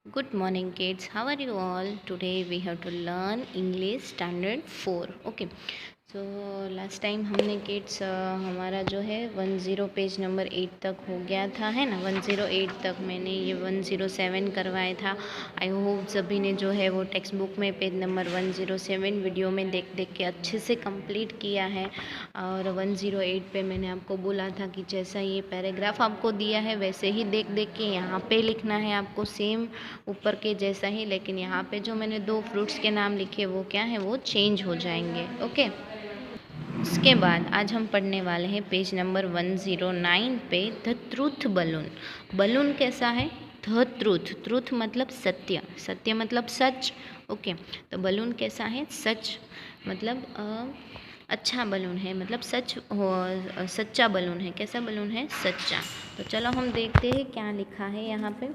Good morning, kids. How are you all? Today we have to learn English Standard 4. Okay. So last time हमने kids हमारा जो है 10 page number 8 तक हो गया था, है ना। 108 तक मैंने ये 107 करवाया था। आई होप सभी ने जो है वो टेक्स्ट बुक में पेज नंबर 107 वीडियो में देख देख के अच्छे से कंप्लीट किया है। और 108 पे मैंने आपको बोला था कि जैसा ये पैराग्राफ आपको दिया है वैसे ही देख देख के यहाँ पे लिखना है आपको, सेम ऊपर के जैसा ही। लेकिन यहाँ पे जो मैंने 2 फ्रूट्स के नाम लिखे वो क्या है, वो चेंज हो जाएंगे। ओके। इसके बाद आज हम पढ़ने वाले हैं पेज नंबर 109 पे द ट्रूथ बलून। बलून कैसा है? The truth. ट्रूथ मतलब सत्य, सत्य मतलब सच। ओके। तो बलून कैसा है? सच मतलब अच्छा बलून है, मतलब सच हो, सच्चा बलून है। कैसा बलून है? सच्चा। तो चलो हम देखते हैं क्या लिखा है यहाँ पे।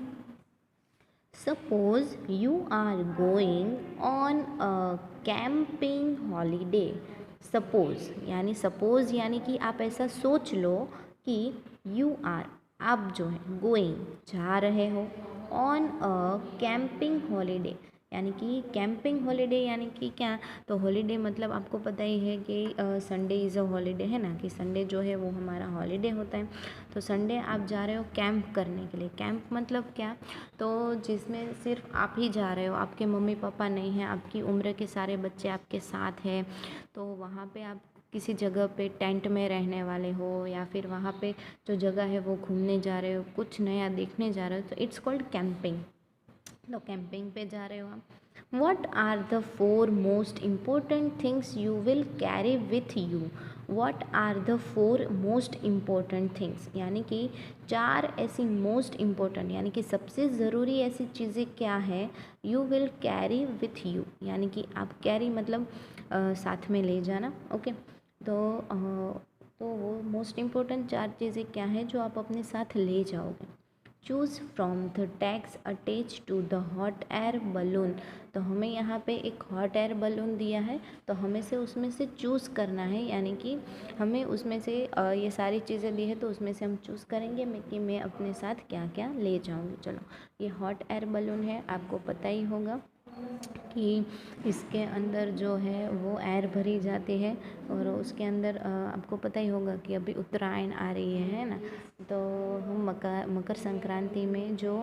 Suppose you are going on a camping holiday. Suppose यानी कि आप ऐसा सोच लो कि यू आर, आप जो है गोइंग, जा रहे हो, ऑन अ कैंपिंग हॉलीडे यानी कि कैंपिंग हॉलीडे यानी कि क्या। तो हॉलीडे मतलब आपको पता ही है कि संडे इज़ अ हॉलीडे, है ना, कि संडे जो है वो हमारा हॉलीडे होता है। तो संडे आप जा रहे हो कैंप करने के लिए। कैंप मतलब क्या? तो जिसमें सिर्फ आप ही जा रहे हो, आपके मम्मी पापा नहीं हैं, आपकी उम्र के सारे बच्चे आपके साथ हैं। तो वहाँ पे आप किसी जगह पे टेंट में रहने वाले हो, या फिर वहाँ पे जो जगह है वो घूमने जा रहे हो, कुछ नया देखने जा रहे हो, तो इट्स कॉल्ड कैंपिंग। तो कैंपिंग पे जा रहे हो आप। What are the 4 most important things you will carry with you. What are the 4 most important things यानी कि 4 ऐसी मोस्ट इम्पोर्टेंट यानी कि सबसे ज़रूरी ऐसी चीज़ें क्या है, you will carry with you यानी कि आप कैरी मतलब साथ में ले जाना। ओके। तो तो वो मोस्ट इम्पोर्टेंट 4 चीज़ें क्या है जो आप अपने साथ ले जाओगे। Choose from the tags attach to the hot air balloon. तो हमें यहाँ पे एक हॉट एयर बलून दिया है, तो हमें से उसमें से चूज़ करना है, यानी कि हमें उसमें से ये सारी चीज़ें दी है तो उसमें से हम चूज़ करेंगे कि मैं अपने साथ क्या क्या ले जाऊँगी। चलो, ये हॉट एयर बलून है, आपको पता ही होगा कि इसके अंदर जो है वो एयर भरी जाती है। और उसके अंदर आपको पता ही होगा कि अभी उत्तरायण आ रही है ना। तो हम मकर संक्रांति में जो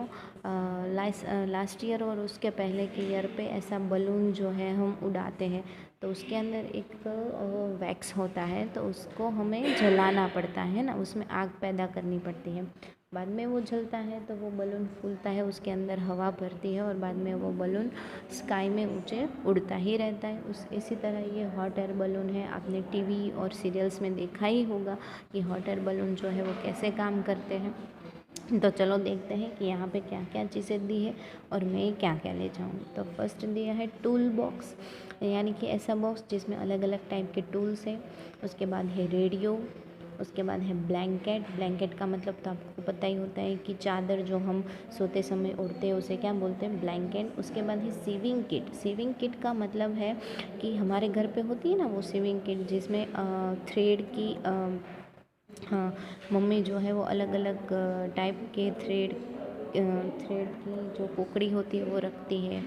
लास्ट ईयर और उसके पहले के ईयर पे ऐसा बलून जो है हम उड़ाते हैं। तो उसके अंदर एक वैक्स होता है, तो उसको हमें जलाना पड़ता है ना, उसमें आग पैदा करनी पड़ती है। बाद में वो जलता है तो वो बलून फूलता है, उसके अंदर हवा भरती है और बाद में वो बलून स्काई में ऊंचे उड़ता ही रहता है। इसी तरह ये हॉट एयर बलून है। आपने टीवी और सीरियल्स में देखा ही होगा कि हॉट एयर बलून जो है वो कैसे काम करते हैं। तो चलो देखते हैं कि यहाँ पे क्या क्या चीज़ें दी है और मैं क्या क्या ले जाऊँगी। तो फर्स्ट दिया है टूल बॉक्स, यानी कि ऐसा बॉक्स जिसमें अलग अलग टाइप के टूल्स हैं। उसके बाद है रेडियो। उसके बाद है ब्लैंकेट। ब्लैंकेट का मतलब तो आपको पता ही होता है कि चादर जो हम सोते समय ओढ़ते हैं उसे क्या बोलते हैं, ब्लैंकेट। उसके बाद है सीविंग किट। सीविंग किट का मतलब है कि हमारे घर पे होती है ना वो सीविंग किट, जिसमें थ्रेड की हाँ, मम्मी जो है वो अलग अलग टाइप के थ्रेड की जो पोकड़ी होती है वो रखती है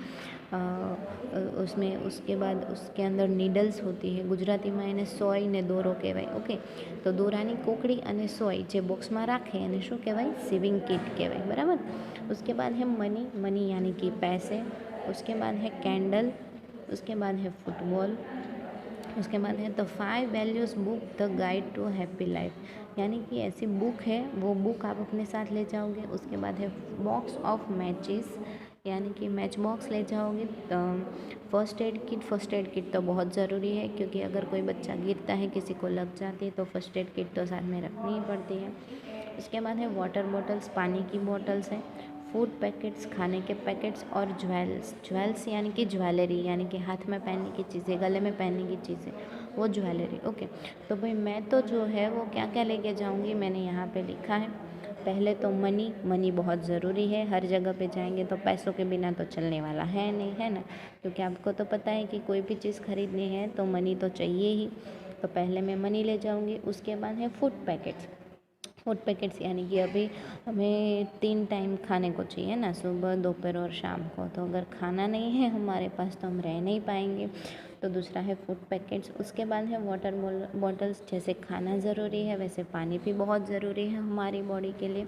उसमें। उसके बाद उसके अंदर नीडल्स होती है। ગુજરાતીમાં એને સોય ને દોરો કહેવાય। ઓકે, તો દોરાની કોકડી અને સોય જે બોક્સમાં રાખે એને શું કહેવાય? સિવિંગ કિટ કહેવાય, બરાબર। उसके बाद है मनी। मनी यानी कि पैसे। उसके बाद है कैंडल। उसके बाद है फुटबॉल। उसके बाद है the 5 values book the guide to happy life, यानी कि ऐसी बुक है, वो बुक आप अपने साथ ले जाओगे। उसके बाद है बॉक्स ऑफ मैचेस, यानी कि मैच बॉक्स ले जाओगे। First aid kit. First aid kit तो बहुत ज़रूरी है, क्योंकि अगर कोई बच्चा गिरता है, किसी को लग जाती है, तो फर्स्ट एड किट तो साथ में रखनी ही पड़ती है। उसके बाद है वाटर बॉटल्स, पानी की बॉटल्स हैं। फूड पैकेट्स, खाने के पैकेट्स। और ज्वेल्स। ज्वेल्स यानी कि ज्वेलरी, यानी कि हाथ में पहनने की चीज़ें, गले में पहनने की चीज़ें, वो ज्वेलरी। ओके। तो भाई मैं तो जो है वो क्या क्या लेके जाऊँगी, मैंने यहाँ पे लिखा है। पहले तो मनी। मनी बहुत ज़रूरी है, हर जगह पे जाएंगे तो पैसों के बिना तो चलने वाला है नहीं, है ना। क्योंकि आपको तो पता है कि कोई भी चीज़ खरीदनी है तो मनी तो चाहिए ही। तो पहले मैं मनी ले जाऊँगी। उसके बाद है फूड पैकेट्स। फूड पैकेट्स यानी कि अभी हमें 3 टाइम खाने को चाहिए ना, सुबह, दोपहर और शाम को। तो अगर खाना नहीं है हमारे पास तो हम रह नहीं पाएंगे। तो दूसरा है फूड पैकेट्स। उसके बाद है वाटर बॉटल्स। जैसे खाना ज़रूरी है वैसे पानी भी बहुत ज़रूरी है हमारी बॉडी के लिए।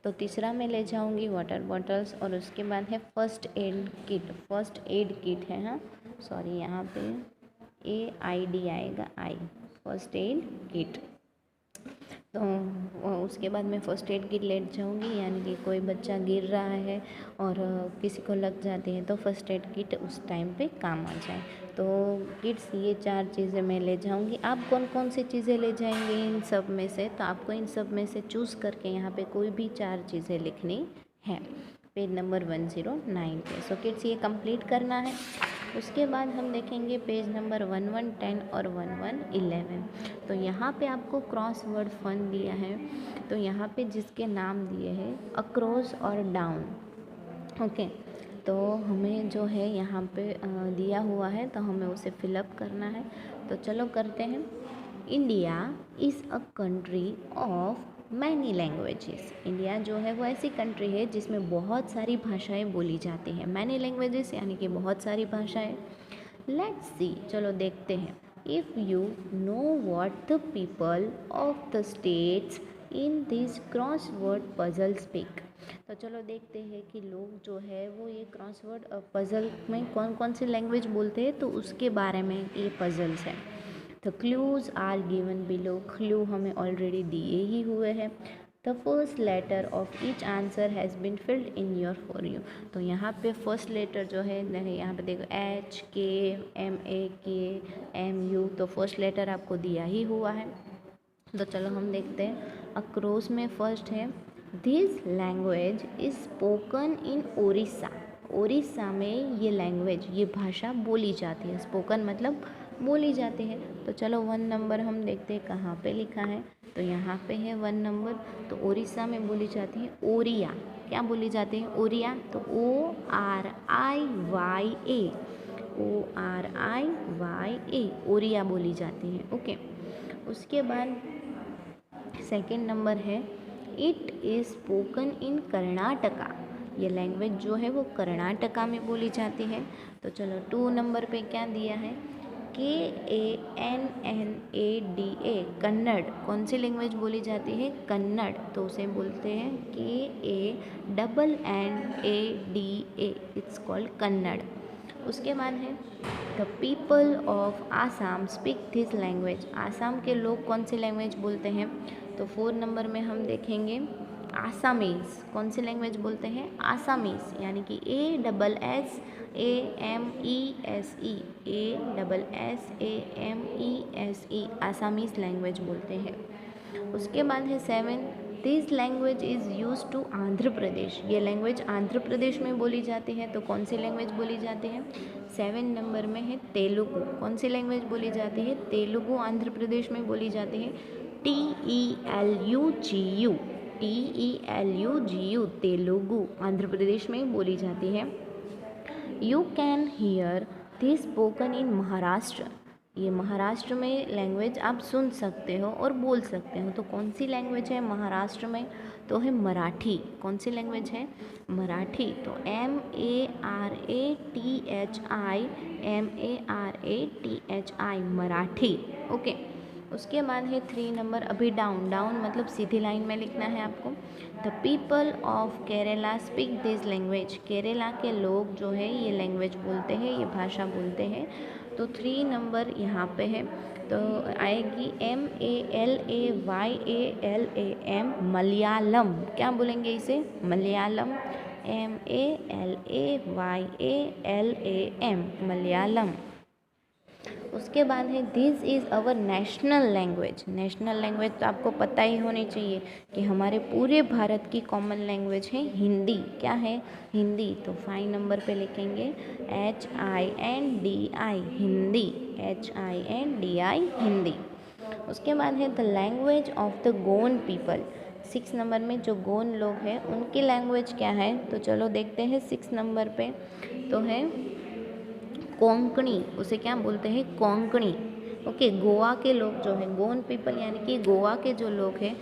तो तीसरा मैं ले जाऊंगी वाटर बॉटल्स। और उसके बाद है first aid kit. First aid kit है, हाँ सॉरी, यहाँ पे AID आएगा, आई, फर्स्ट एड किट। तो उसके बाद मैं फ़र्स्ट एड किट ले जाऊँगी, यानी कि कोई बच्चा गिर रहा है और किसी को लग जाती है तो फर्स्ट एड किट उस टाइम पे काम आ जाए। तो किड्स ये 4 चीज़ें मैं ले जाऊँगी। आप कौन कौन सी चीज़ें ले जाएंगे इन सब में से? तो आपको इन सब में से चूज़ करके यहाँ पे कोई भी 4 चीज़ें लिखनी है पेज नंबर 109 पे। सो किड्स ये कंप्लीट करना है। उसके बाद हम देखेंगे पेज नंबर 1110 और 1111। तो यहाँ पे आपको क्रॉस वर्ड फन दिया है। तो यहाँ पे जिसके नाम दिए हैं अक्रॉस और डाउन, ओके। तो हमें जो है यहाँ पे दिया हुआ है तो हमें उसे फिलअप करना है। तो चलो करते हैं। India is a country of many languages. India जो है वो ऐसी कंट्री है जिसमें बहुत सारी भाषाएं बोली जाती हैं। मैनी लैंग्वेजेस यानी कि बहुत सारी भाषाएं। लेट्स सी, चलो देखते हैं। If you know what the people of the states in this crossword puzzle speak. तो चलो देखते हैं कि लोग जो है वो ये क्रॉसवर्ड पजल में कौन कौन सी लैंग्वेज बोलते हैं, तो उसके बारे में ये पजल्स हैं। The clues are given below. Clue हमें ऑलरेडी दिए ही हुए हैं। The first letter of each answer has been filled in your for you. तो यहाँ पे फर्स्ट लेटर जो है यहाँ पे देखो HKMAKMU। तो फर्स्ट लेटर आपको दिया ही हुआ है। तो चलो हम देखते हैं। अक्रॉस में फर्स्ट है this language is spoken in Odisha. Odisha में ये लैंग्वेज, ये भाषा बोली जाती है। स्पोकन मतलब बोली जाती है। तो चलो 1 नंबर हम देखते हैं कहाँ पे लिखा है। तो यहाँ पे है 1 नंबर। तो ओडिशा में बोली जाती है ओरिया। क्या बोली जाती है? ओरिया। तो ORIYA, ORIYA, ओरिया बोली जाती है, ओके। उसके बाद सेकंड नंबर है it is spoken in Karnataka. ये लैंग्वेज जो है वो कर्नाटका में बोली जाती है। तो चलो 2 नंबर पे क्या दिया है? KANNADA, कन्नड़। कौन सी लैंग्वेज बोली जाती है? कन्नड़। तो उसे बोलते हैं KANNADA, इट्स कॉल्ड कन्नड़। उसके बाद है the people of Assam speak this language. Assam के लोग कौन सी लैंग्वेज बोलते हैं? तो 4 नंबर में हम देखेंगे आसामीज़। कौन सी लैंग्वेज बोलते हैं? आसामीज़, यानी कि ASSAMESE, आसामीज़ लैंग्वेज बोलते हैं। उसके बाद है 7 this language is use to Andhra Pradesh. ये लैंग्वेज आंध्र प्रदेश में बोली जाती है। तो कौन सी लैंग्वेज बोली जाती है? 7 नंबर में है तेलुगु। कौन सी लैंग्वेज बोली जाती है? तेलुगु आंध्र प्रदेश में बोली जाती है। TELUGU, TELUGU, तेलुगु आंध्र प्रदेश में बोली जाती है। You can hear this spoken in Maharashtra. ये महाराष्ट्र में लैंग्वेज आप सुन सकते हो और बोल सकते हो। तो कौन सी लैंग्वेज है महाराष्ट्र में? तो है मराठी। कौन सी लैंग्वेज है? मराठी। तो MARATHI, मराठी, ओके। उसके बाद है 3 नंबर। अभी डाउन, डाउन मतलब सीधी लाइन में लिखना है आपको। The people of Kerala speak this language. Kerala के लोग जो है ये लैंग्वेज बोलते हैं, ये भाषा बोलते हैं। तो 3 नंबर यहाँ पे है। तो आएगी MALAYALAM, मलयालम। क्या बोलेंगे इसे? मलयालम, MALAYALAM, मलयालम। उसके बाद है this is our national language. National language तो आपको पता ही होनी चाहिए कि हमारे पूरे भारत की कॉमन लैंग्वेज है हिंदी। क्या है? हिंदी। तो 5 नंबर पे लिखेंगे HINDI, हिंदी, HINDI, हिंदी। उसके बाद है the language of the Gond people. 6 number में जो गोंड लोग हैं उनकी लैंग्वेज क्या है? तो चलो देखते हैं 6 नंबर पे। तो है कोंकणी। उसे क्या बोलते हैं? कोंकणी, ओके। गोवा के लोग जो हैं, गोंड पीपल यानी कि गोवा के जो लोग हैं